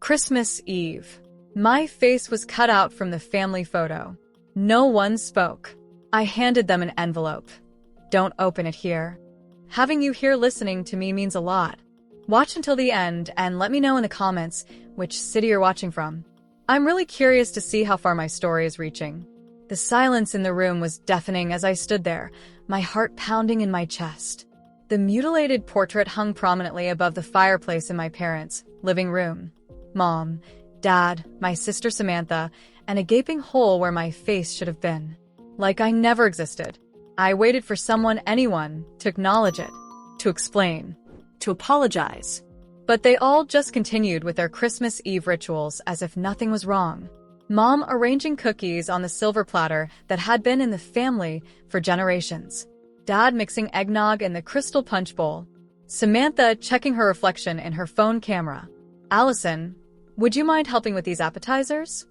Christmas Eve. My face was cut out from the family photo. No one spoke. I handed them an envelope. Don't open it here. Having you here listening to me means a lot. Watch until the end and let me know in the comments which city you're watching from. I'm really curious to see how far my story is reaching. The silence in the room was deafening as I stood there, my heart pounding in my chest. The mutilated portrait hung prominently above the fireplace in my parents' living room. Mom, Dad, my sister Samantha, and a gaping hole where my face should have been. Like I never existed. I waited for anyone, to acknowledge it, to explain, to apologize. But they all just continued with their Christmas Eve rituals as if nothing was wrong. Mom arranging cookies on the silver platter that had been in the family for generations. Dad mixing eggnog in the crystal punch bowl. Samantha checking her reflection in her phone camera. Allison, would you mind helping with these appetizers?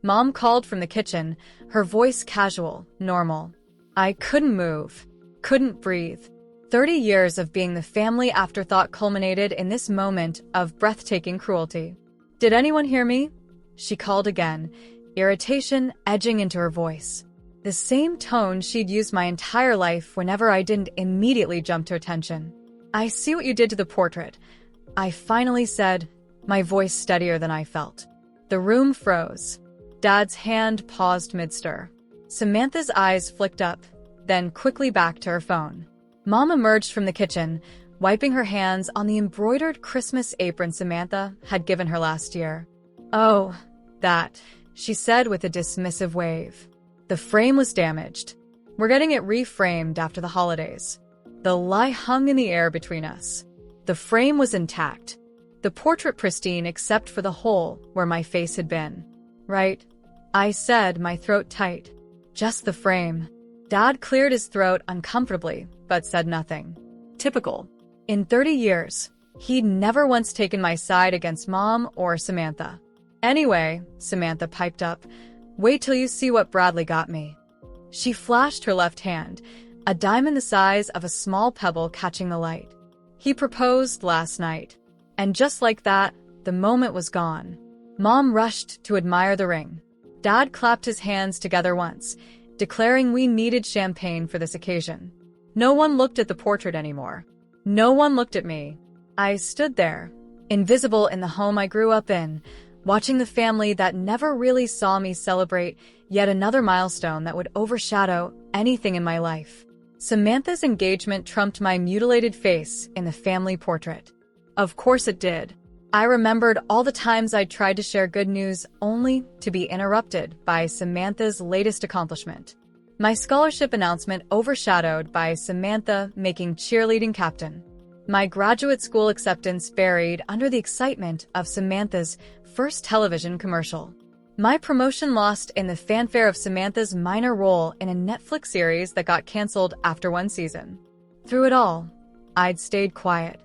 Mom called from the kitchen, her voice casual, normal. I couldn't move, couldn't breathe. 30 years of being the family afterthought culminated in this moment of breathtaking cruelty. Did anyone hear me? She called again, irritation edging into her voice. The same tone she'd used my entire life whenever I didn't immediately jump to attention. I see what you did to the portrait, I finally said, my voice steadier than I felt. The room froze. Dad's hand paused mid-stir. Samantha's eyes flicked up, then quickly back to her phone. Mom emerged from the kitchen, wiping her hands on the embroidered Christmas apron Samantha had given her last year. Oh, that, she said with a dismissive wave. The frame was damaged. We're getting it reframed after the holidays. The lie hung in the air between us. The frame was intact. The portrait pristine except for the hole where my face had been. Right, I said, my throat tight. Just the frame. Dad cleared his throat uncomfortably, but said nothing. Typical. In 30 years, he'd never once taken my side against Mom or Samantha. Anyway, Samantha piped up, wait till you see what Bradley got me. She flashed her left hand, a diamond the size of a small pebble catching the light. He proposed last night. And just like that, the moment was gone. Mom rushed to admire the ring. Dad clapped his hands together once, declaring we needed champagne for this occasion. No one looked at the portrait anymore. No one looked at me. I stood there, invisible in the home I grew up in, watching the family that never really saw me celebrate yet another milestone that would overshadow anything in my life. Samantha's engagement trumped my mutilated face in the family portrait. Of course it did. I remembered all the times I'd tried to share good news only to be interrupted by Samantha's latest accomplishment. My scholarship announcement overshadowed by Samantha making cheerleading captain. My graduate school acceptance buried under the excitement of Samantha's first television commercial. My promotion lost in the fanfare of Samantha's minor role in a Netflix series that got canceled after one season. Through it all, I'd stayed quiet.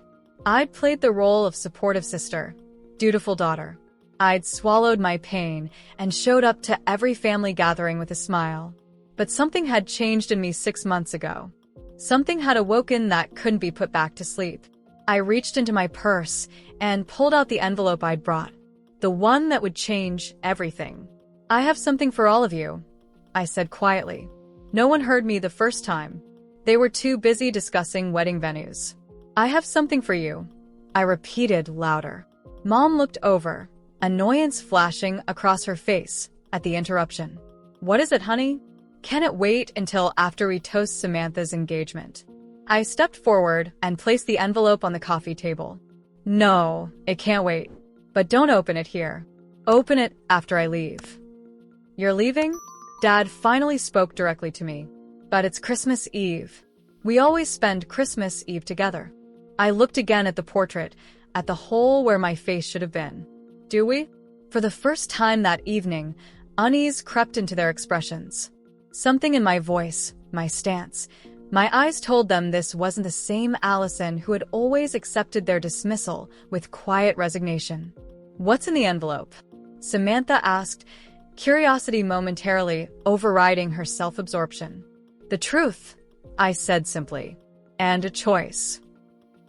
I'd played the role of supportive sister, dutiful daughter. I'd swallowed my pain and showed up to every family gathering with a smile. But something had changed in me 6 months ago. Something had awoken that couldn't be put back to sleep. I reached into my purse and pulled out the envelope I'd brought. The one that would change everything. I have something for all of you, I said quietly. No one heard me the first time. They were too busy discussing wedding venues. I have something for you, I repeated louder. Mom looked over, annoyance flashing across her face at the interruption. What is it, honey? Can it wait until after we toast Samantha's engagement? I stepped forward and placed the envelope on the coffee table. No, it can't wait. But don't open it here. Open it after I leave. You're leaving? Dad finally spoke directly to me. But it's Christmas Eve. We always spend Christmas Eve together. I looked again at the portrait, at the hole where my face should have been. Do we? For the first time that evening, unease crept into their expressions. Something in my voice, my stance, my eyes told them this wasn't the same Allison who had always accepted their dismissal with quiet resignation. What's in the envelope? Samantha asked, curiosity momentarily overriding her self-absorption. The truth, I said simply. And a choice.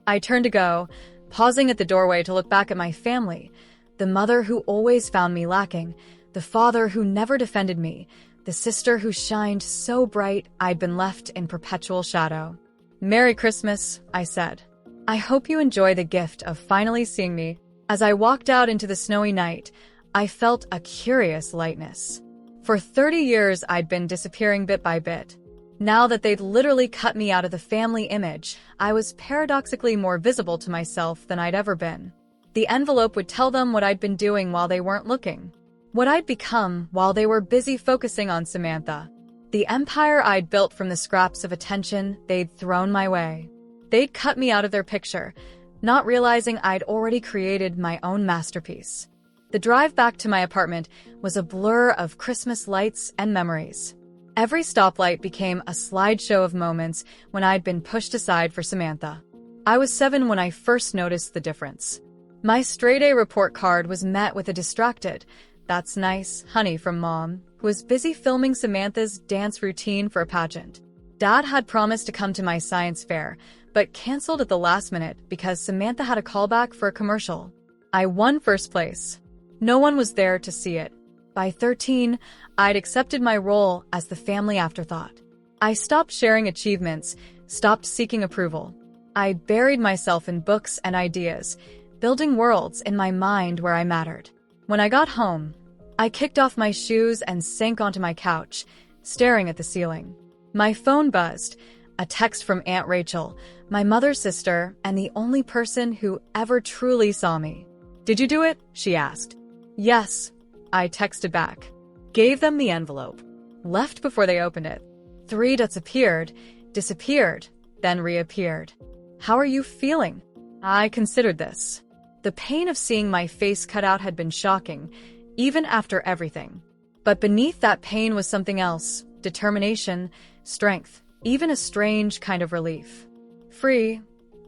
I turned to go, pausing at the doorway to look back at my family, The mother who always found me lacking, the father who never defended me, the sister who shined so bright I'd been left in perpetual shadow. "Merry Christmas," I said. "I hope you enjoy the gift of finally seeing me." As I walked out into the snowy night, I felt a curious lightness. For 30 years, I'd been disappearing bit by bit. Now that they'd literally cut me out of the family image, I was paradoxically more visible to myself than I'd ever been. The envelope would tell them what I'd been doing while they weren't looking, what I'd become while they were busy focusing on Samantha, the empire I'd built from the scraps of attention they'd thrown my way. They'd cut me out of their picture, not realizing I'd already created my own masterpiece. The drive back to my apartment was a blur of Christmas lights and memories. Every stoplight became a slideshow of moments when I'd been pushed aside for Samantha. I was 7 when I first noticed the difference. My straight-A report card was met with a distracted, "That's nice, honey," from Mom, who was busy filming Samantha's dance routine for a pageant. Dad had promised to come to my science fair, but canceled at the last minute because Samantha had a callback for a commercial. I won first place. No one was there to see it. By 13, I'd accepted my role as the family afterthought. I stopped sharing achievements, stopped seeking approval. I buried myself in books and ideas, building worlds in my mind where I mattered. When I got home, I kicked off my shoes and sank onto my couch, staring at the ceiling. My phone buzzed, a text from Aunt Rachel, my mother's sister, and the only person who ever truly saw me. "Did you do it?" she asked. "Yes," I texted back. Gave them the envelope. Left before they opened it. 3 dots appeared, disappeared, then reappeared. "How are you feeling?" I considered this. The pain of seeing my face cut out had been shocking, even after everything. But beneath that pain was something else: determination, strength, even a strange kind of relief. "Free,"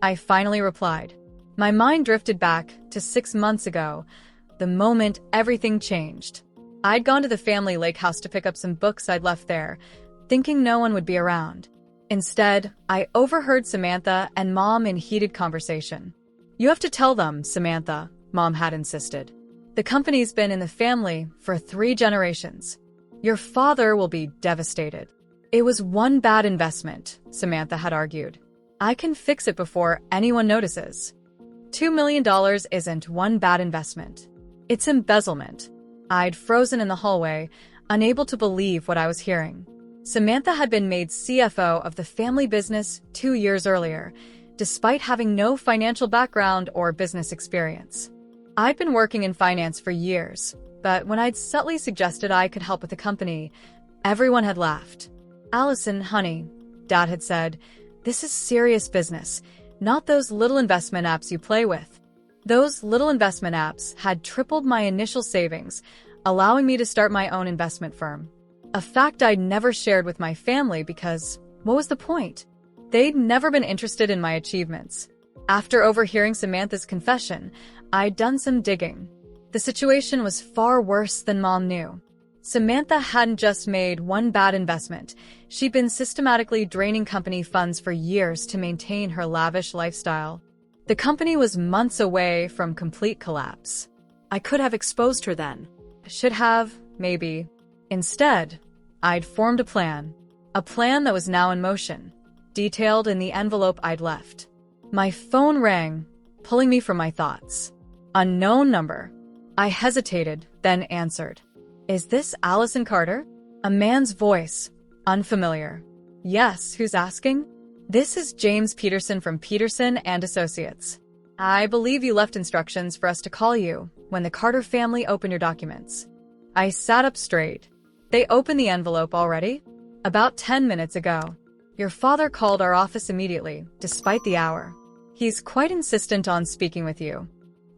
I finally replied. My mind drifted back to 6 months ago, the moment everything changed. I'd gone to the family lake house to pick up some books I'd left there, thinking no one would be around. Instead, I overheard Samantha and Mom in heated conversation. "You have to tell them, Samantha," Mom had insisted. "The company's been in the family for 3 generations. Your father will be devastated." "It was one bad investment," Samantha had argued. "I can fix it before anyone notices." $2 million isn't one bad investment. It's embezzlement. I'd frozen in the hallway, unable to believe what I was hearing. Samantha had been made CFO of the family business 2 years earlier, despite having no financial background or business experience. I'd been working in finance for years, but when I'd subtly suggested I could help with the company, everyone had laughed. "Allison, honey," Dad had said, "this is serious business, not those little investment apps you play with." Those little investment apps had tripled my initial savings, allowing me to start my own investment firm. A fact I'd never shared with my family because, what was the point? They'd never been interested in my achievements. After overhearing Samantha's confession, I'd done some digging. The situation was far worse than Mom knew. Samantha hadn't just made one bad investment. She'd been systematically draining company funds for years to maintain her lavish lifestyle. The company was months away from complete collapse. I could have exposed her then. Should have, maybe. Instead, I'd formed a plan that was now in motion, detailed in the envelope I'd left. My phone rang, pulling me from my thoughts. Unknown number. I hesitated, then answered. "Is this Allison Carter?" A man's voice, unfamiliar. "Yes, who's asking?" "This is James Peterson from Peterson and Associates. I believe you left instructions for us to call you when the Carter family opened your documents." I sat up straight. "They opened the envelope already?" "About 10 minutes ago. Your father called our office immediately, despite the hour. He's quite insistent on speaking with you."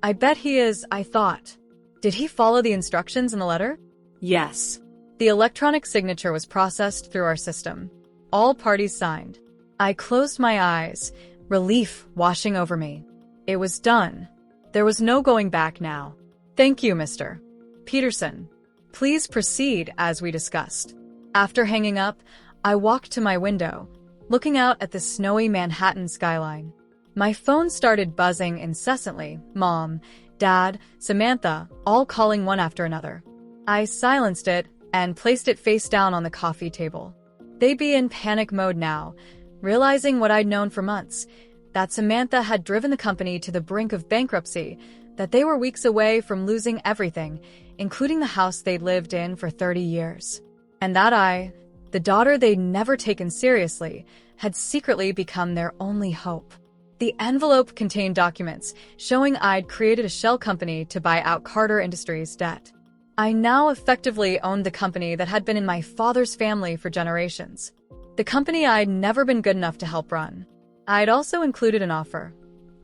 "I bet he is," I thought. Did he follow the instructions in the letter? Yes. The electronic signature was processed through our system. All parties signed. I closed my eyes, relief washing over me. It was done. There was no going back now. "Thank you, Mr. Peterson. Please proceed as we discussed." After hanging up, I walked to my window, looking out at the snowy Manhattan skyline. My phone started buzzing incessantly. "Mom, Dad, Samantha, all calling one after another. I silenced it and placed it face down on the coffee table. They'd be in panic mode now, realizing what I'd known for months, that Samantha had driven the company to the brink of bankruptcy, that they were weeks away from losing everything, including the house they'd lived in for 30 years. And that I, the daughter they'd never taken seriously, had secretly become their only hope. The envelope contained documents showing I'd created a shell company to buy out Carter Industries' debt. I now effectively owned the company that had been in my father's family for generations. The company I'd never been good enough to help run. I'd also included an offer.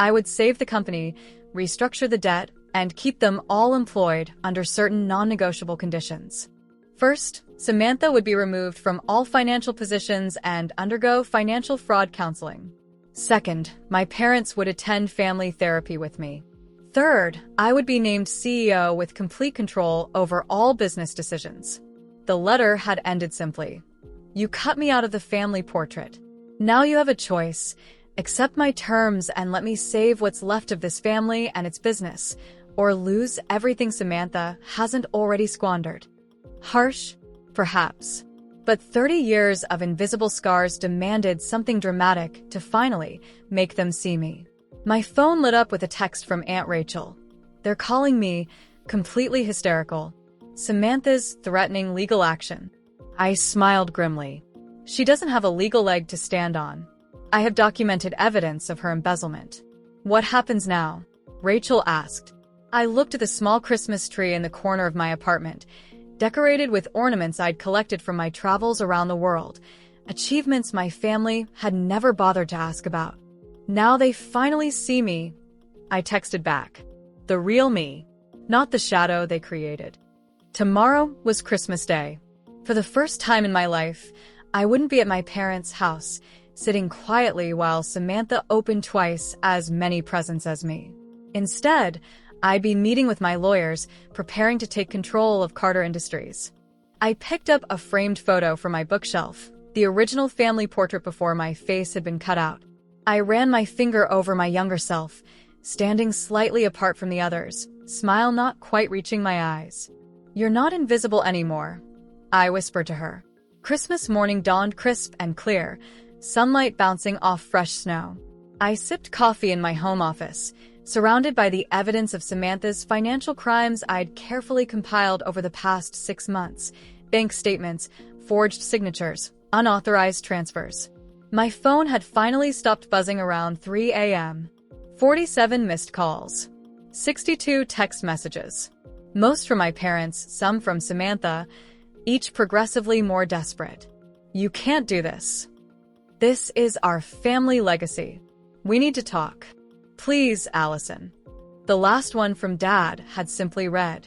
I would save the company, restructure the debt, and keep them all employed under certain non-negotiable conditions. First, Samantha would be removed from all financial positions and undergo financial fraud counseling. Second, my parents would attend family therapy with me. Third, I would be named CEO with complete control over all business decisions. The letter had ended simply. You cut me out of the family portrait. Now you have a choice. Accept my terms and let me save what's left of this family and its business, or lose everything Samantha hasn't already squandered. Harsh? Perhaps. But 30 years of invisible scars demanded something dramatic to finally make them see me. My phone lit up with a text from Aunt Rachel. They're calling me, completely hysterical. Samantha's threatening legal action. I smiled grimly. She doesn't have a legal leg to stand on. I have documented evidence of her embezzlement. What happens now? Rachel asked. I looked at the small Christmas tree in the corner of my apartment, decorated with ornaments I'd collected from my travels around the world, achievements my family had never bothered to ask about. Now they finally see me. I texted back. The real me, not the shadow they created. Tomorrow was Christmas Day. For the first time in my life, I wouldn't be at my parents' house, sitting quietly while Samantha opened twice as many presents as me. Instead, I'd be meeting with my lawyers, preparing to take control of Carter Industries. I picked up a framed photo from my bookshelf, the original family portrait before my face had been cut out. I ran my finger over my younger self, standing slightly apart from the others, smile not quite reaching my eyes. You're not invisible anymore, I whispered to her. Christmas morning dawned crisp and clear, sunlight bouncing off fresh snow. I sipped coffee in my home office, surrounded by the evidence of Samantha's financial crimes I'd carefully compiled over the past 6 months. Bank statements, forged signatures, unauthorized transfers. My phone had finally stopped buzzing around 3 a.m. 47 missed calls. 62 text messages. Most from my parents, some from Samantha, each progressively more desperate. You can't do this. This is our family legacy. We need to talk. Please, Allison. The last one from Dad had simply read.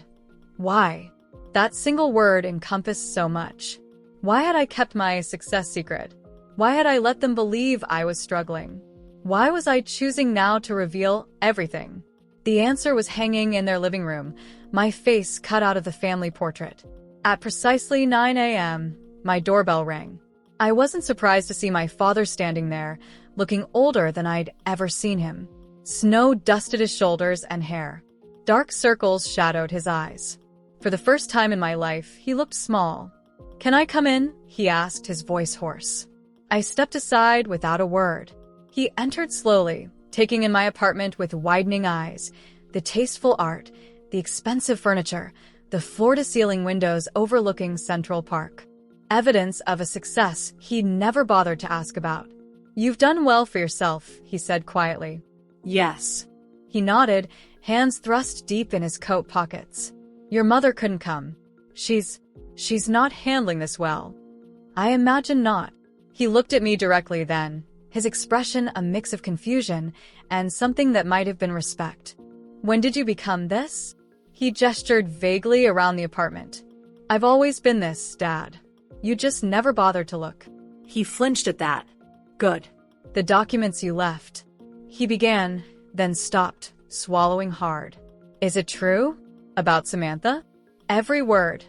Why? That single word encompassed so much. Why had I kept my success secret? Why had I let them believe I was struggling? Why was I choosing now to reveal everything? The answer was hanging in their living room, my face cut out of the family portrait. At precisely 9 a.m., my doorbell rang. I wasn't surprised to see my father standing there, looking older than I'd ever seen him. Snow dusted his shoulders and hair. Dark circles shadowed his eyes. For the first time in my life, he looked small. Can I come in? He asked, his voice hoarse. I stepped aside without a word. He entered slowly, taking in my apartment with widening eyes, the tasteful art, the expensive furniture, the floor-to-ceiling windows overlooking Central Park. Evidence of a success he'd never bothered to ask about. You've done well for yourself, he said quietly. Yes. He nodded, hands thrust deep in his coat pockets. Your mother couldn't come. She's not handling this well. I imagine not. He looked at me directly then, his expression a mix of confusion and something that might have been respect. When did you become this? He gestured vaguely around the apartment. I've always been this, Dad. You just never bothered to look. He flinched at that. Good. The documents you left. He began, then stopped, swallowing hard. Is it true? About Samantha? Every word.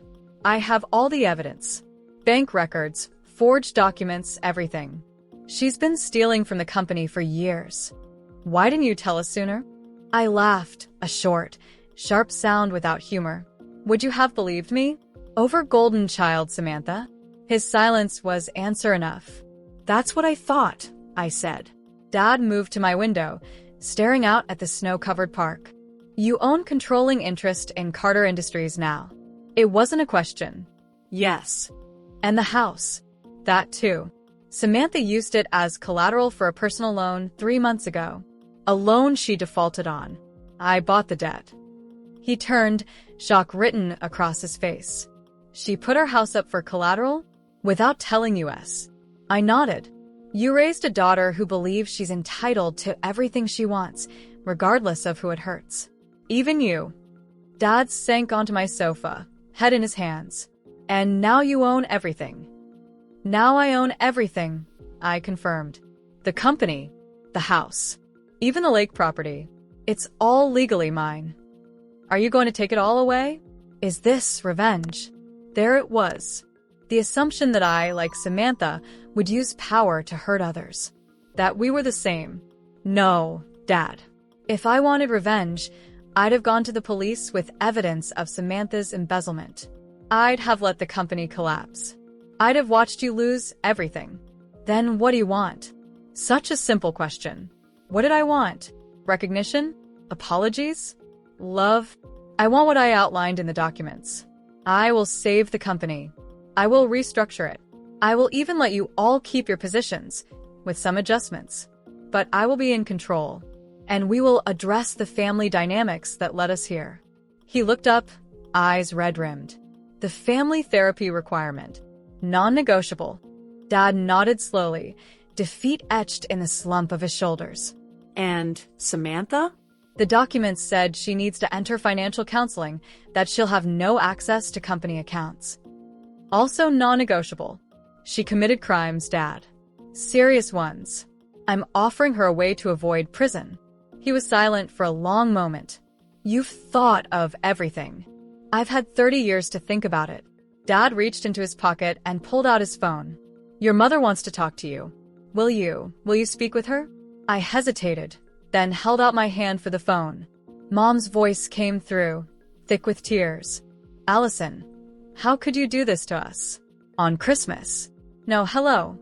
I have all the evidence. Bank records, forged documents, everything. She's been stealing from the company for years. Why didn't you tell us sooner? I laughed, a short, sharp sound without humor. Would you have believed me? Over golden child, Samantha. His silence was answer enough. That's what I thought, I said. Dad moved to my window, staring out at the snow-covered park. You own controlling interest in Carter Industries now. It wasn't a question. Yes. And the house. That too. Samantha used it as collateral for a personal loan 3 months ago. A loan she defaulted on. I bought the debt. He turned, shock written across his face. She put her house up for collateral? Without telling us. I nodded. You raised a daughter who believes she's entitled to everything she wants, regardless of who it hurts. Even you. Dad sank onto my sofa, head in his hands. And now you own everything. Now I own everything, I confirmed. The company, the house, even the lake property. It's all legally mine. Are you going to take it all away? Is this revenge? There it was. The assumption that I, like Samantha, would use power to hurt others. That we were the same. No, Dad. If I wanted revenge, I'd have gone to the police with evidence of Samantha's embezzlement. I'd have let the company collapse. I'd have watched you lose everything. Then what do you want? Such a simple question. What did I want? Recognition? Apologies? Love? I want what I outlined in the documents. I will save the company. I will restructure it. I will even let you all keep your positions, with some adjustments. But I will be in control, and we will address the family dynamics that led us here. He looked up, eyes red-rimmed. The family therapy requirement. Non-negotiable. Dad nodded slowly, defeat etched in the slump of his shoulders. And Samantha? The documents said she needs to enter financial counseling, that she'll have no access to company accounts. Also non-negotiable. She committed crimes, Dad. Serious ones. I'm offering her a way to avoid prison. He was silent for a long moment. You've thought of everything. I've had 30 years to think about it. Dad reached into his pocket and pulled out his phone. Your mother wants to talk to you. Will you speak with her? I hesitated, then held out my hand for the phone. Mom's voice came through, thick with tears. Allison, how could you do this to us? On Christmas? No, hello.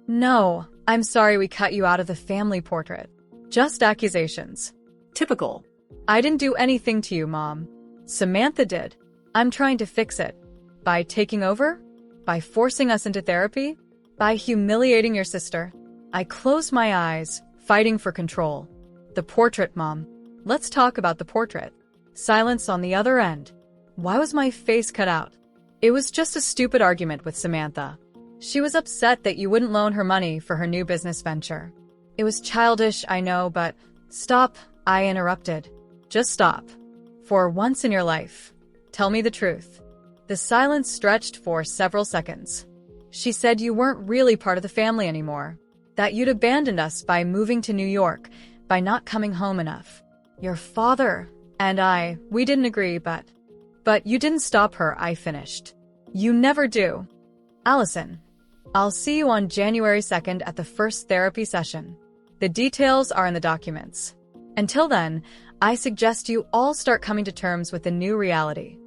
No, I'm sorry we cut you out of the family portrait. Just accusations. Typical. I didn't do anything to you, Mom. Samantha did. I'm trying to fix it. By taking over? By forcing us into therapy? By humiliating your sister? I closed my eyes, fighting for control. The portrait, Mom. Let's talk about the portrait. Silence on the other end. Why was my face cut out? It was just a stupid argument with Samantha. She was upset that you wouldn't loan her money for her new business venture. It was childish, I know, but stop, I interrupted. Just stop. For once in your life, tell me the truth. The silence stretched for several seconds. She said you weren't really part of the family anymore. That you'd abandoned us by moving to New York, by not coming home enough. Your father and we didn't agree, but you didn't stop her, I finished. You never do. Allison, I'll see you on January 2nd at the first therapy session. The details are in the documents. Until then, I suggest you all start coming to terms with the new reality.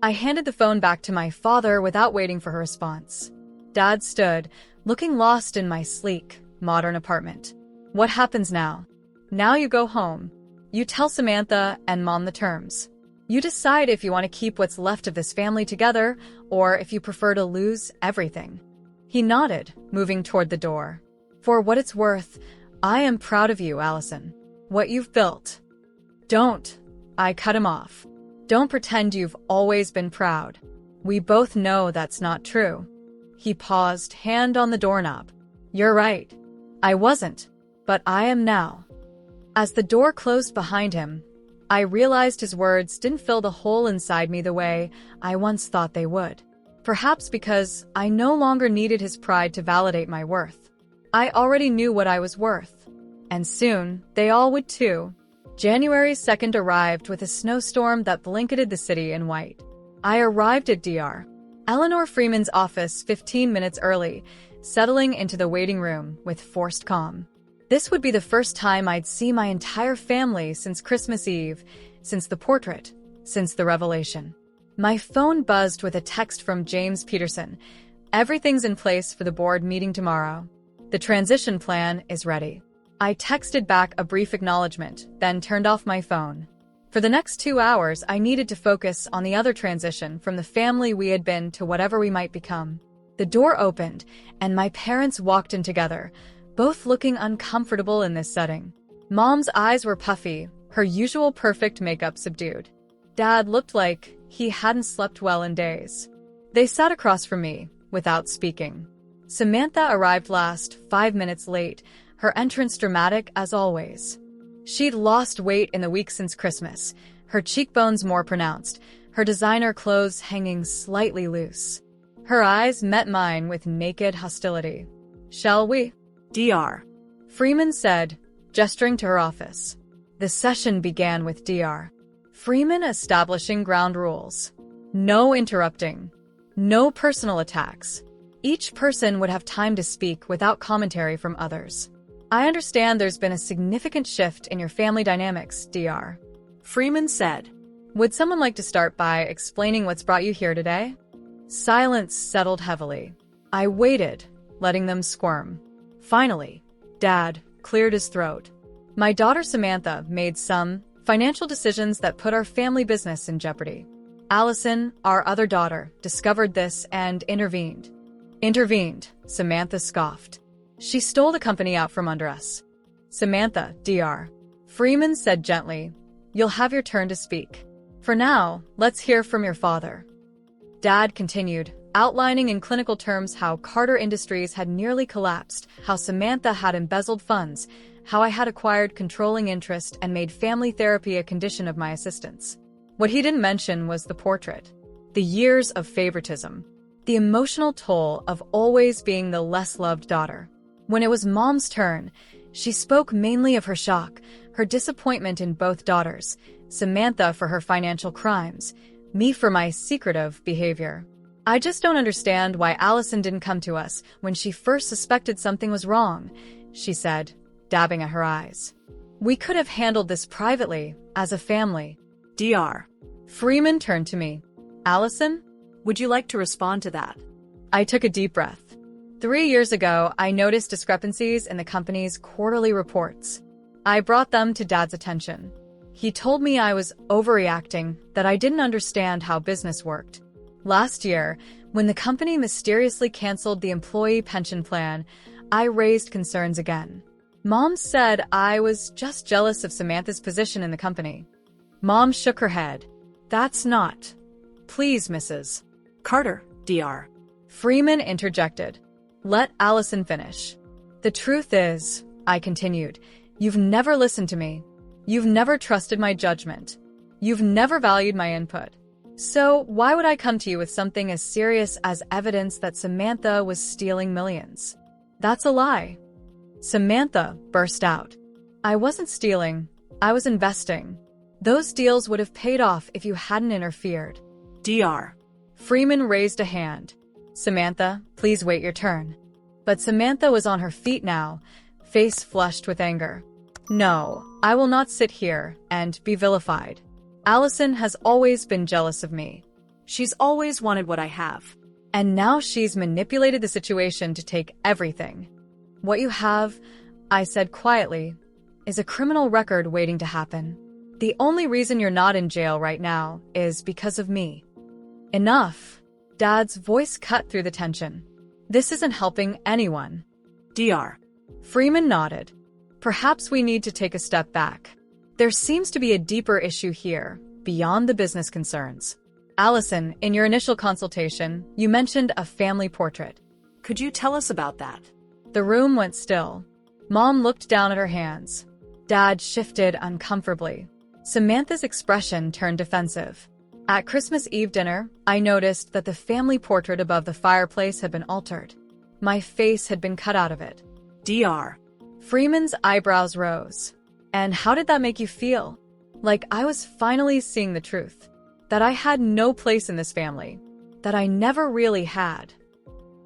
I handed the phone back to my father without waiting for her response. Dad stood, looking lost in my sleek, modern apartment. What happens now? Now you go home. You tell Samantha and Mom the terms. You decide if you want to keep what's left of this family together or if you prefer to lose everything. He nodded, moving toward the door. For what it's worth, I am proud of you, Allison. What you've built. Don't. I cut him off. Don't pretend you've always been proud. We both know that's not true. He paused, hand on the doorknob. You're right. I wasn't, but I am now. As the door closed behind him, I realized his words didn't fill the hole inside me the way I once thought they would. Perhaps because I no longer needed his pride to validate my worth. I already knew what I was worth. And soon, they all would too. January 2nd arrived with a snowstorm that blanketed the city in white. I arrived at Dr. Eleanor Freeman's office 15 minutes early, settling into the waiting room with forced calm. This would be the first time I'd see my entire family since Christmas Eve, since the portrait, since the revelation. My phone buzzed with a text from James Peterson. Everything's in place for the board meeting tomorrow. The transition plan is ready. I texted back a brief acknowledgement, then turned off my phone. For the next 2 hours, I needed to focus on the other transition from the family we had been to whatever we might become. The door opened, and my parents walked in together, both looking uncomfortable in this setting. Mom's eyes were puffy, her usual perfect makeup subdued. Dad looked like he hadn't slept well in days. They sat across from me, without speaking. Samantha arrived last, 5 minutes late, her entrance dramatic as always. She'd lost weight in the week since Christmas, her cheekbones more pronounced, her designer clothes hanging slightly loose. Her eyes met mine with naked hostility. "Shall we?" Dr. Freeman said, gesturing to her office. The session began with Dr. Freeman establishing ground rules. No interrupting. No personal attacks. Each person would have time to speak without commentary from others. "I understand there's been a significant shift in your family dynamics, Dr. Freeman said. Would someone like to start by explaining what's brought you here today?" Silence settled heavily. I waited, letting them squirm. Finally, Dad cleared his throat. "My daughter Samantha made some financial decisions that put our family business in jeopardy. Allison, our other daughter, discovered this and intervened." "Intervened," Samantha scoffed. "She stole the company out from under us." "Samantha, Dr. Freeman said gently, you'll have your turn to speak. For now, let's hear from your father." Dad continued, outlining in clinical terms how Carter Industries had nearly collapsed, how Samantha had embezzled funds, how I had acquired controlling interest and made family therapy a condition of my assistance. What he didn't mention was the portrait, the years of favoritism, the emotional toll of always being the less loved daughter. When it was Mom's turn, she spoke mainly of her shock, her disappointment in both daughters, Samantha for her financial crimes, me for my secretive behavior. "I just don't understand why Allison didn't come to us when she first suspected something was wrong," she said, dabbing at her eyes. "We could have handled this privately, as a family." Dr. Freeman turned to me. "Allison? Would you like to respond to that?" I took a deep breath. 3 years ago, I noticed discrepancies in the company's quarterly reports. I brought them to Dad's attention. He told me I was overreacting, that I didn't understand how business worked. Last year, when the company mysteriously canceled the employee pension plan, I raised concerns again. Mom said I was just jealous of Samantha's position in the company. Mom shook her head. "That's not. Please, Mrs. Carter, Dr. Freeman interjected. "Let Allison finish." "The truth is," I continued, "you've never listened to me. You've never trusted my judgment. You've never valued my input. So why would I come to you with something as serious as evidence that Samantha was stealing millions? That's a lie." Samantha burst out. "I wasn't stealing. I was investing. Those deals would have paid off if you hadn't interfered." Dr. Freeman raised a hand. "Samantha, please wait your turn." But Samantha was on her feet now, face flushed with anger. "No, I will not sit here and be vilified. Allison has always been jealous of me. She's always wanted what I have. And now she's manipulated the situation to take everything. What you have," I said quietly, "is a criminal record waiting to happen. The only reason you're not in jail right now is because of me." "Enough." Dad's voice cut through the tension. "This isn't helping anyone." Dr. Freeman nodded. "Perhaps we need to take a step back. There seems to be a deeper issue here, beyond the business concerns. Allison, in your initial consultation, you mentioned a family portrait. Could you tell us about that?" The room went still. Mom looked down at her hands. Dad shifted uncomfortably. Samantha's expression turned defensive. At Christmas Eve dinner, I noticed that the family portrait above the fireplace had been altered. My face had been cut out of it. Dr. Freeman's eyebrows rose. "And how did that make you feel?" Like I was finally seeing the truth. That I had no place in this family. That I never really had.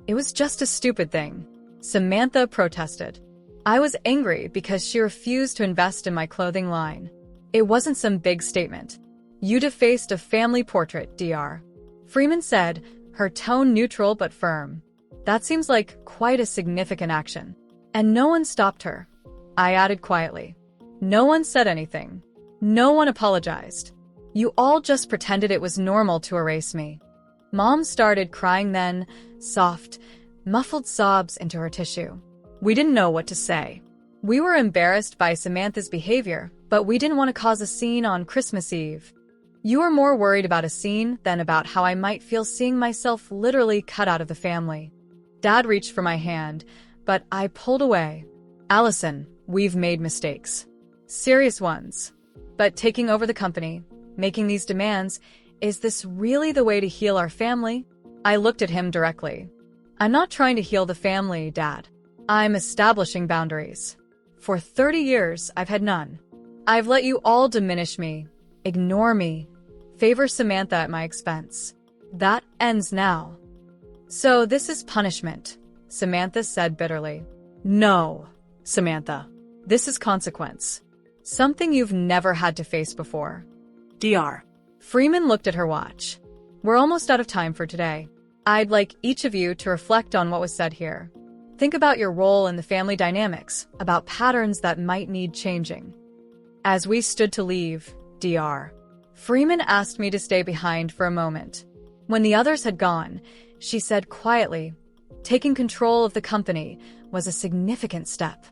"It was just a stupid thing," Samantha protested. I was angry because she refused to invest in my clothing line. It wasn't some big statement. You defaced a family portrait, Dr. Freeman said, her tone neutral but firm. That seems like quite a significant action. And no one stopped her. I added quietly. No one said anything. No one apologized. You all just pretended it was normal to erase me. Mom started crying then, soft, muffled sobs into her tissue. We didn't know what to say. We were embarrassed by Samantha's behavior, but we didn't want to cause a scene on Christmas Eve. You were more worried about a scene than about how I might feel seeing myself literally cut out of the family. Dad reached for my hand, but I pulled away. Allison, we've made mistakes. Serious ones. But taking over the company, making these demands, is this really the way to heal our family? I looked at him directly. I'm not trying to heal the family, Dad. I'm establishing boundaries. For 30 years, I've had none. I've let you all diminish me, ignore me, favor Samantha at my expense. That ends now. So this is punishment, Samantha said bitterly. No, Samantha. This is consequence. Something you've never had to face before. Dr. Freeman looked at her watch. We're almost out of time for today. I'd like each of you to reflect on what was said here. Think about your role in the family dynamics, about patterns that might need changing. As we stood to leave, Dr. Freeman asked me to stay behind for a moment. When the others had gone, she said quietly, taking control of the company was a significant step.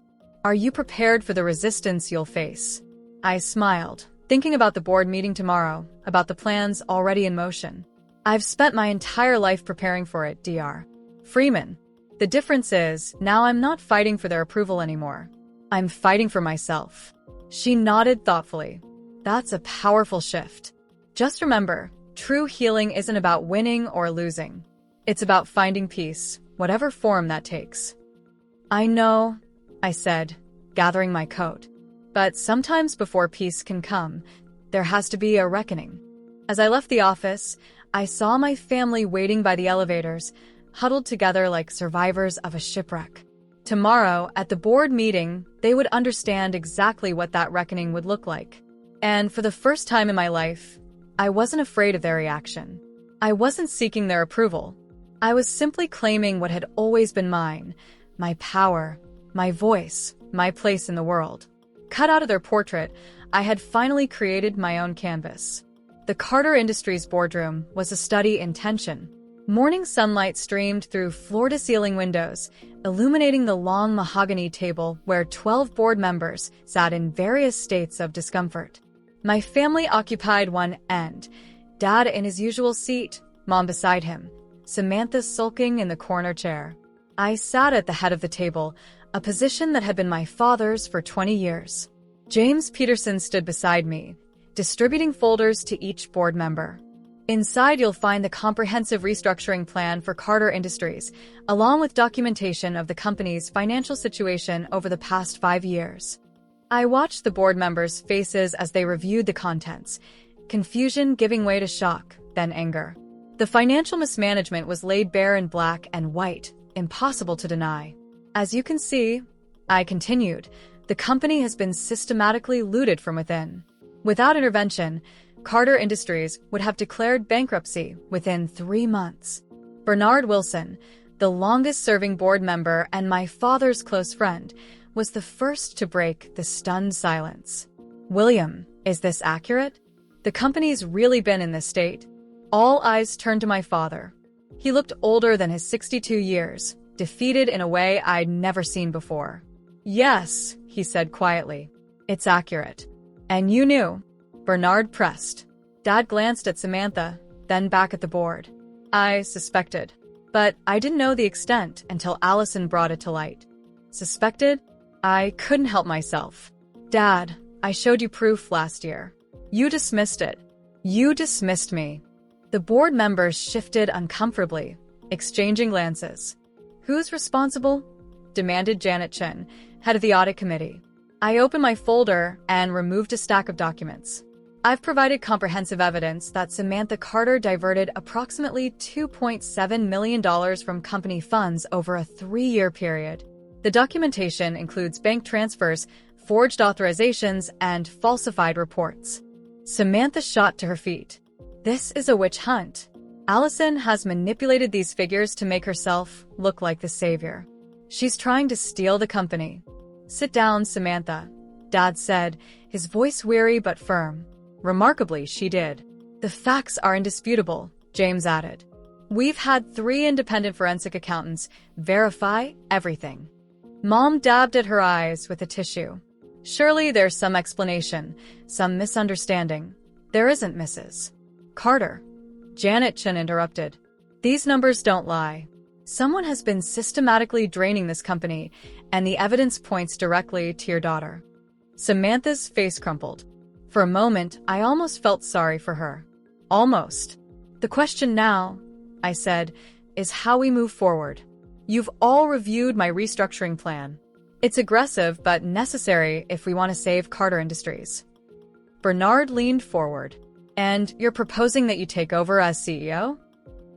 Are you prepared for the resistance you'll face? I smiled, thinking about the board meeting tomorrow, about the plans already in motion. I've spent my entire life preparing for it, Dr. Freeman. The difference is, now I'm not fighting for their approval anymore. I'm fighting for myself. She nodded thoughtfully. That's a powerful shift. Just remember, true healing isn't about winning or losing. It's about finding peace, whatever form that takes. I know, I said, gathering my coat. But sometimes before peace can come, there has to be a reckoning. As I left the office, I saw my family waiting by the elevators, huddled together like survivors of a shipwreck. Tomorrow, at the board meeting, they would understand exactly what that reckoning would look like. And for the first time in my life, I wasn't afraid of their reaction. I wasn't seeking their approval. I was simply claiming what had always been mine, my power, my voice, my place in the world. Cut out of their portrait, I had finally created my own canvas. The Carter Industries boardroom was a study in tension. Morning sunlight streamed through floor-to-ceiling windows, illuminating the long mahogany table where 12 board members sat in various states of discomfort. My family occupied one end, Dad in his usual seat, Mom beside him, Samantha sulking in the corner chair. I sat at the head of the table, a position that had been my father's for 20 years. James Peterson stood beside me, distributing folders to each board member. Inside, you'll find the comprehensive restructuring plan for Carter Industries, along with documentation of the company's financial situation over the past 5 years. I watched the board members' faces as they reviewed the contents, confusion giving way to shock, then anger. The financial mismanagement was laid bare in black and white, impossible to deny. As you can see, I continued, the company has been systematically looted from within. Without intervention, Carter Industries would have declared bankruptcy within 3 months. Bernard Wilson, the longest-serving board member and my father's close friend, was the first to break the stunned silence. William, is this accurate? The company's really been in this state. All eyes turned to my father. He looked older than his 62 years, defeated in a way I'd never seen before. Yes, he said quietly. It's accurate. And you knew. Bernard pressed. Dad glanced at Samantha, then back at the board. I suspected. But I didn't know the extent until Allison brought it to light. Suspected? I couldn't help myself. Dad, I showed you proof last year. You dismissed it. You dismissed me. The board members shifted uncomfortably, exchanging glances. Who's responsible? Demanded Janet Chin, head of the audit committee. I opened my folder and removed a stack of documents. I've provided comprehensive evidence that Samantha Carter diverted approximately $2.7 million from company funds over a 3-year period. The documentation includes bank transfers, forged authorizations, and falsified reports. Samantha shot to her feet. This is a witch hunt. Allison has manipulated these figures to make herself look like the savior. She's trying to steal the company. Sit down, Samantha, Dad said, his voice weary but firm. Remarkably, she did. The facts are indisputable, James added. We've had 3 independent forensic accountants verify everything. Mom dabbed at her eyes with a tissue. Surely there's some explanation, some misunderstanding. There isn't, Mrs. Carter. Janet Chin interrupted. These numbers don't lie. Someone has been systematically draining this company, and the evidence points directly to your daughter. Samantha's face crumpled. For a moment, I almost felt sorry for her. Almost. The question now, I said, is how we move forward. You've all reviewed my restructuring plan. It's aggressive but necessary if we want to save Carter Industries. Bernard leaned forward. And you're proposing that you take over as CEO?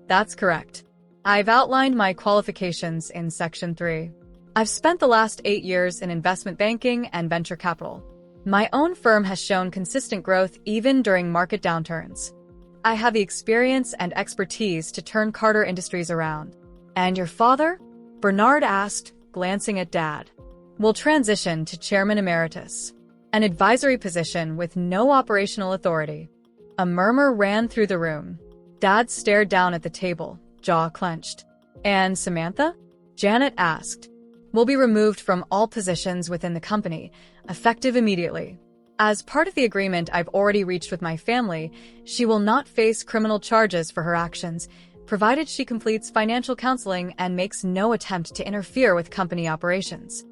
That's correct. I've outlined my qualifications in Section 3. I've spent the last 8 years in investment banking and venture capital. My own firm has shown consistent growth even during market downturns. I have the experience and expertise to turn Carter Industries around. And your father? Bernard asked, glancing at Dad. Will transition to Chairman Emeritus, an advisory position with no operational authority. A murmur ran through the room. Dad stared down at the table, jaw clenched. And Samantha? Janet asked. Will be removed from all positions within the company, effective immediately. As part of the agreement I've already reached with my family, she will not face criminal charges for her actions, provided she completes financial counseling and makes no attempt to interfere with company operations.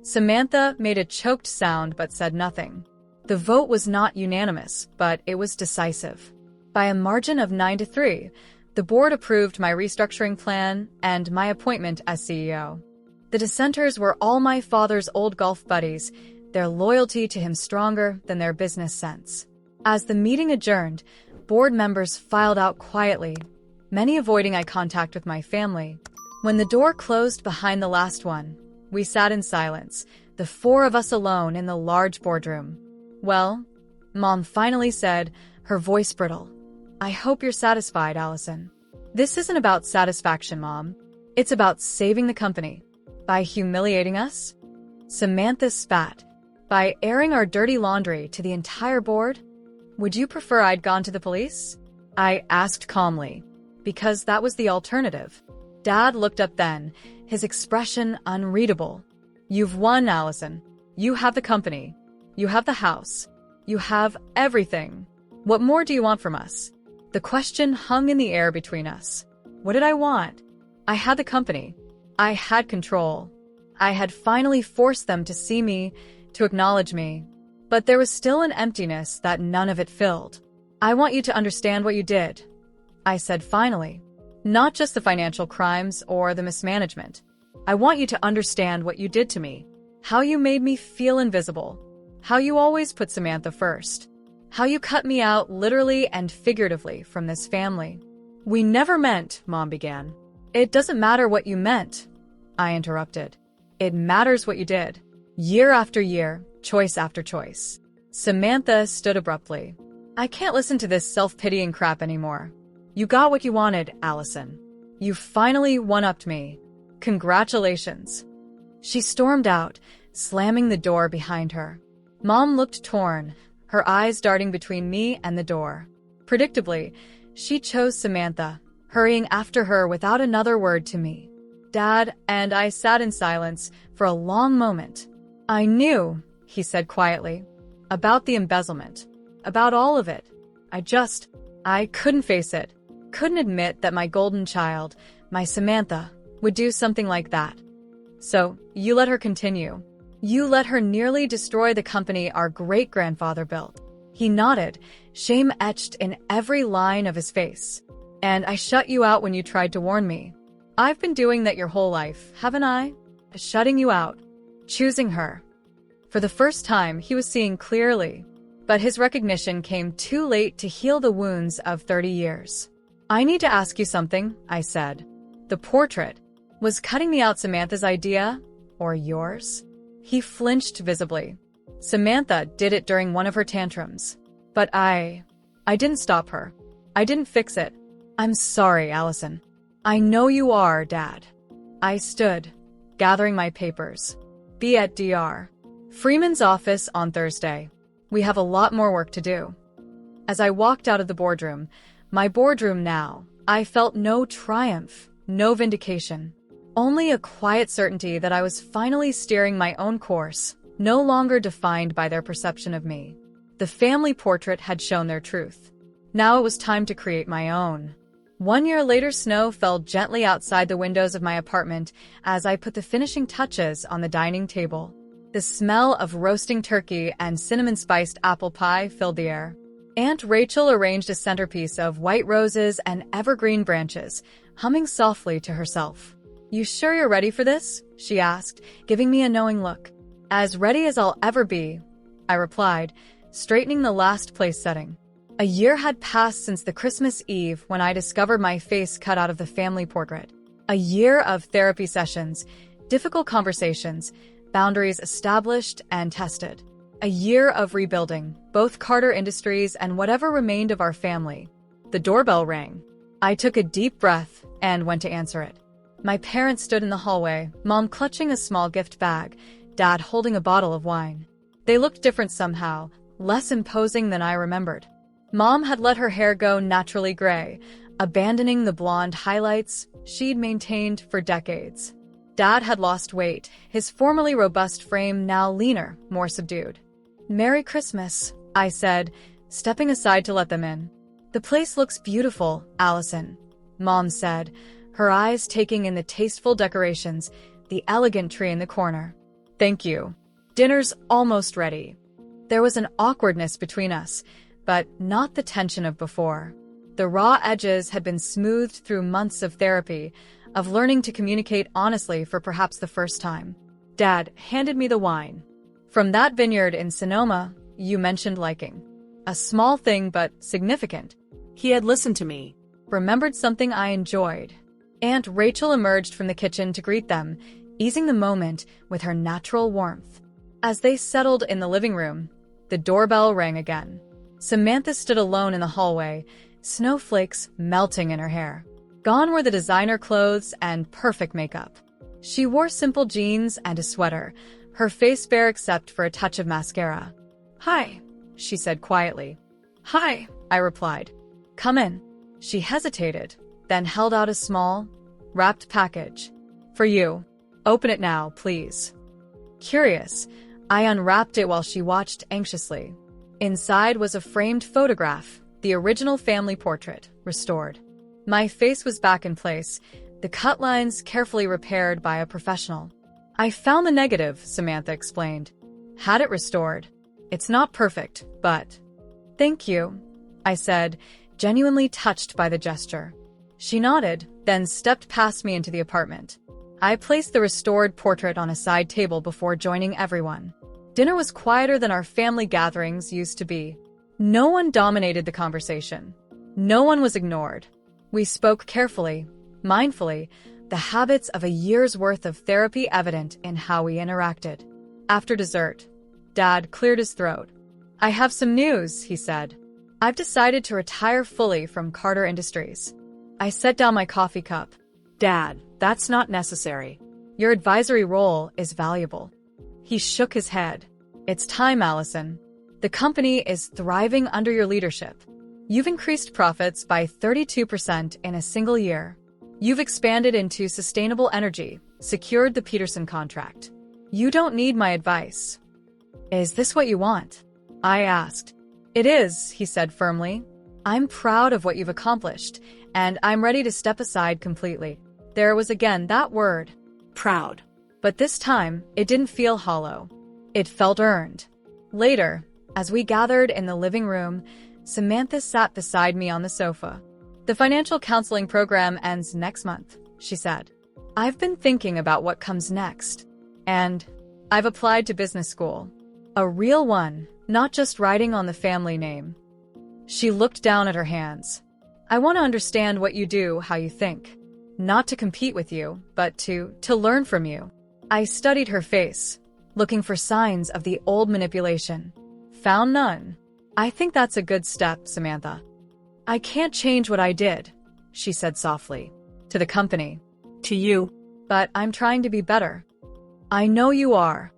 Samantha made a choked sound but said nothing. The vote was not unanimous, but it was decisive. By a margin of 9-3, the board approved my restructuring plan and my appointment as CEO. The dissenters were all my father's old golf buddies, their loyalty to him stronger than their business sense. As the meeting adjourned, board members filed out quietly, many avoiding eye contact with my family. When the door closed behind the last one, we sat in silence, the 4 of us alone in the large boardroom. Well, Mom finally said, her voice brittle. I hope you're satisfied, Allison. This isn't about satisfaction, Mom. It's about saving the company. By humiliating us? Samantha spat. By airing our dirty laundry to the entire board? Would you prefer I'd gone to the police? I asked calmly. Because that was the alternative. Dad looked up then, his expression unreadable. You've won, Allison. You have the company. You have the house. You have everything. What more do you want from us? The question hung in the air between us. What did I want? I had the company. I had control. I had finally forced them to see me, to acknowledge me. But there was still an emptiness that none of it filled. I want you to understand what you did, I said finally. Not just the financial crimes or the mismanagement. I want you to understand what you did to me. How you made me feel invisible. How you always put Samantha first. How you cut me out literally and figuratively from this family. We never meant, Mom began. It doesn't matter what you meant, I interrupted. It matters what you did. Year after year, choice after choice. Samantha stood abruptly. I can't listen to this self-pitying crap anymore. You got what you wanted, Allison. You finally one-upped me. Congratulations. She stormed out, slamming the door behind her. Mom looked torn, her eyes darting between me and the door. Predictably, she chose Samantha, hurrying after her without another word to me. Dad and I sat in silence for a long moment. I knew, he said quietly, about the embezzlement, about all of it. I couldn't face it, couldn't admit that my golden child, my Samantha, would do something like that. So, you let her continue. You let her nearly destroy the company our great-grandfather built. He nodded, shame etched in every line of his face. And I shut you out when you tried to warn me. I've been doing that your whole life, haven't I? Shutting you out. Choosing her. For the first time, he was seeing clearly. But his recognition came too late to heal the wounds of 30 years. I need to ask you something, I said. The portrait. Was cutting me out Samantha's idea, Or yours? He flinched visibly. Samantha did it during one of her tantrums. But I didn't stop her. I didn't fix it. I'm sorry, Allison. I know you are, Dad. I stood, gathering my papers. Be at Dr. Freeman's office on Thursday. We have a lot more work to do. As I walked out of the boardroom, my boardroom now, I felt no triumph, no vindication. Only a quiet certainty that I was finally steering my own course, no longer defined by their perception of me. The family portrait had shown their truth. Now it was time to create my own. 1 year later, snow fell gently outside the windows of my apartment as I put the finishing touches on the dining table. The smell of roasting turkey and cinnamon-spiced apple pie filled the air. Aunt Rachel arranged a centerpiece of white roses and evergreen branches, humming softly to herself. "You sure you're ready for this?" she asked, giving me a knowing look. "As ready as I'll ever be," I replied, straightening the last place setting. A year had passed since the Christmas Eve when I discovered my face cut out of the family portrait. A year of therapy sessions, difficult conversations, boundaries established and tested. A year of rebuilding, both Carter Industries and whatever remained of our family. The doorbell rang. I took a deep breath and went to answer it. My parents stood in the hallway, Mom clutching a small gift bag, Dad holding a bottle of wine. They looked different somehow, less imposing than I remembered. Mom had let her hair go naturally gray, abandoning the blonde highlights she'd maintained for decades. Dad had lost weight, his formerly robust frame now leaner, more subdued. "Merry Christmas," I said, stepping aside to let them in. "The place looks beautiful, Allison," Mom said, her eyes taking in the tasteful decorations, the elegant tree in the corner. "Thank you. Dinner's almost ready." There was an awkwardness between us, but not the tension of before. The raw edges had been smoothed through months of therapy, of learning to communicate honestly for perhaps the first time. Dad handed me the wine. "From that vineyard in Sonoma you mentioned liking. A small thing but significant." He had listened to me. Remembered something I enjoyed. Aunt Rachel emerged from the kitchen to greet them, easing the moment with her natural warmth. As they settled in the living room, the doorbell rang again. Samantha stood alone in the hallway, snowflakes melting in her hair. Gone were the designer clothes and perfect makeup. She wore simple jeans and a sweater, her face bare except for a touch of mascara. "Hi," she said quietly. "Hi," I replied. "Come in." She hesitated, then held out a small, wrapped package. "For you. Open it now, please." Curious, I unwrapped it while she watched anxiously. Inside was a framed photograph, the original family portrait, restored. My face was back in place, the cut lines carefully repaired by a professional. "I found the negative," Samantha explained. "Had it restored. It's not perfect, but—" "Thank you," I said, genuinely touched by the gesture. She nodded, then stepped past me into the apartment. I placed the restored portrait on a side table before joining everyone. Dinner was quieter than our family gatherings used to be. No one dominated the conversation. No one was ignored. We spoke carefully, mindfully, the habits of a year's worth of therapy evident in how we interacted. After dessert, Dad cleared his throat. "I have some news," he said. "I've decided to retire fully from Carter Industries." I set down my coffee cup. "Dad, that's not necessary." "Your advisory role is valuable." He shook his head. "It's time, Allison. The company is thriving under your leadership. You've increased profits by 32% in a single year. You've expanded into sustainable energy, secured the Peterson contract. You don't need my advice." "Is this what you want?" I asked. "It is," he said firmly. "I'm proud of what you've accomplished, and I'm ready to step aside completely." There was again that word. Proud. But this time, it didn't feel hollow. It felt earned. Later, as we gathered in the living room, Samantha sat beside me on the sofa. "The financial counseling program ends next month," she said. "I've been thinking about what comes next. And I've applied to business school. A real one, not just writing on the family name." She looked down at her hands. "I want to understand what you do, how you think. Not to compete with you, but to learn from you." I studied her face, looking for signs of the old manipulation. Found none. I think that's a good step, Samantha. I can't change what I did, she said softly. To the company. To you. But I'm trying to be better. I know you are.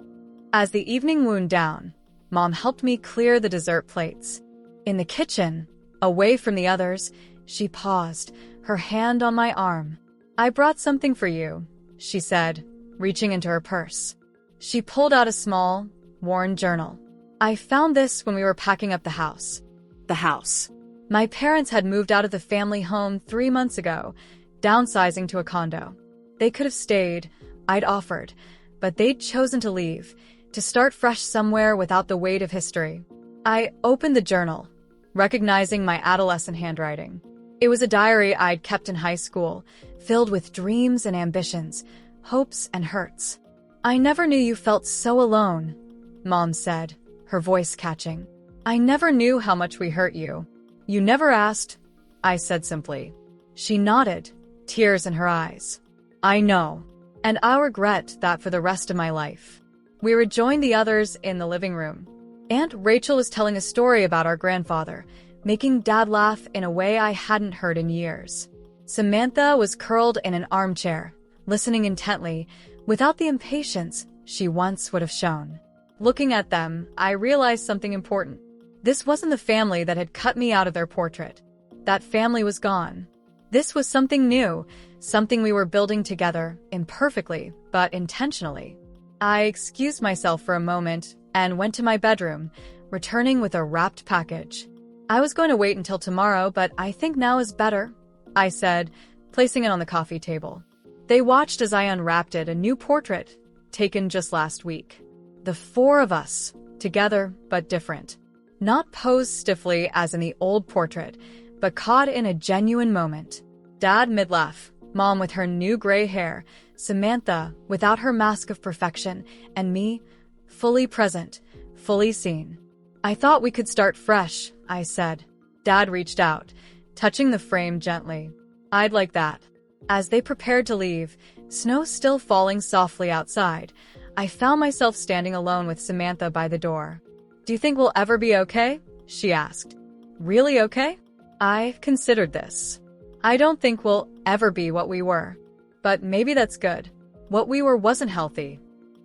As the evening wound down, Mom helped me clear the dessert plates. In the kitchen, away from the others, she paused, her hand on my arm. I brought something for you, she said, reaching into her purse. She pulled out a small, worn journal. I found this when we were packing up the house. The house. My parents had moved out of the family home 3 months ago, downsizing to a condo. They could have stayed, I'd offered, but they'd chosen to leave, to start fresh somewhere without the weight of history. I opened the journal, recognizing my adolescent handwriting. It was a diary I'd kept in high school, filled with dreams and ambitions, hopes and hurts. I never knew you felt so alone, Mom said, her voice catching. I never knew how much we hurt you. You never asked, I said simply. She nodded, tears in her eyes. I know, and I'll regret that for the rest of my life. We rejoined the others in the living room. Aunt Rachel was telling a story about our grandfather, making Dad laugh in a way I hadn't heard in years. Samantha was curled in an armchair, listening intently, without the impatience she once would have shown. Looking at them, I realized something important. This wasn't the family that had cut me out of their portrait. That family was gone. This was something new, something we were building together, imperfectly, but intentionally. I excused myself for a moment and went to my bedroom, returning with a wrapped package. I was going to wait until tomorrow, but I think now is better, I said, placing it on the coffee table. They watched as I unwrapped it, a new portrait, taken just last week. The 4 of us, together but different. Not posed stiffly as in the old portrait, but caught in a genuine moment. Dad mid-laugh, Mom with her new gray hair, Samantha without her mask of perfection, and me, fully present, fully seen. I thought we could start fresh, I said. Dad reached out, touching the frame gently. I'd like that. As they prepared to leave, snow still falling softly outside, I found myself standing alone with Samantha by the door. Do you think we'll ever be okay? She asked. Really okay? I've considered this. I don't think we'll ever be what we were. But maybe that's good. What we were wasn't healthy.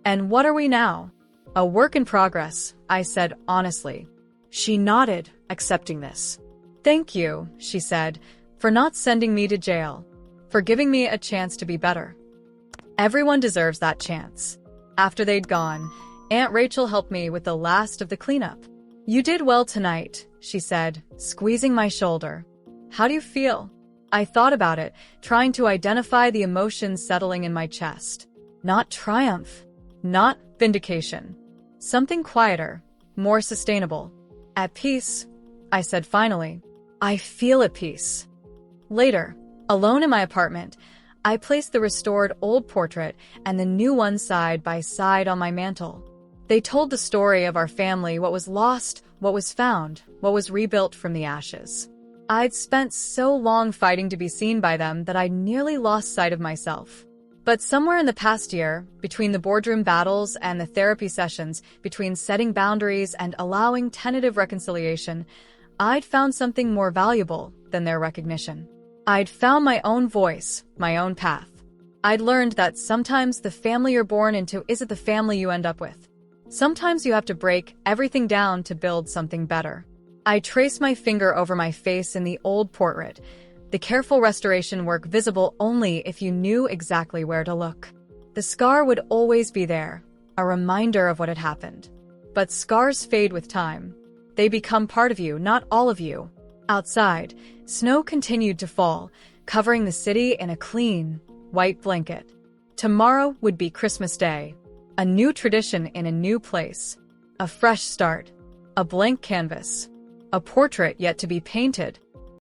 And what are we now? A work in progress, I said honestly. She nodded, accepting this. Thank you, she said, for not sending me to jail. For giving me a chance to be better. Everyone deserves that chance. After they'd gone, Aunt Rachel helped me with the last of the cleanup. You did well tonight, she said, squeezing my shoulder. How do you feel? I thought about it, trying to identify the emotions settling in my chest. Not triumph. Not vindication. Something quieter, more sustainable. At peace, I said finally. I feel at peace. Later, alone in my apartment, I placed the restored old portrait and the new one side by side on my mantle. They told the story of our family, what was lost, what was found, what was rebuilt from the ashes. I'd spent so long fighting to be seen by them that I'd nearly lost sight of myself. But somewhere in the past year, between the boardroom battles and the therapy sessions, between setting boundaries and allowing tentative reconciliation, I'd found something more valuable than their recognition. I'd found my own voice, my own path. I'd learned that sometimes the family you're born into isn't the family you end up with. Sometimes you have to break everything down to build something better. I traced my finger over my face in the old portrait, the careful restoration work visible only if you knew exactly where to look. The scar would always be there, a reminder of what had happened. But scars fade with time. They become part of you, not all of you. Outside, snow continued to fall, covering the city in a clean, white blanket. Tomorrow would be Christmas Day. A new tradition in a new place. A fresh start. A blank canvas. A portrait yet to be painted.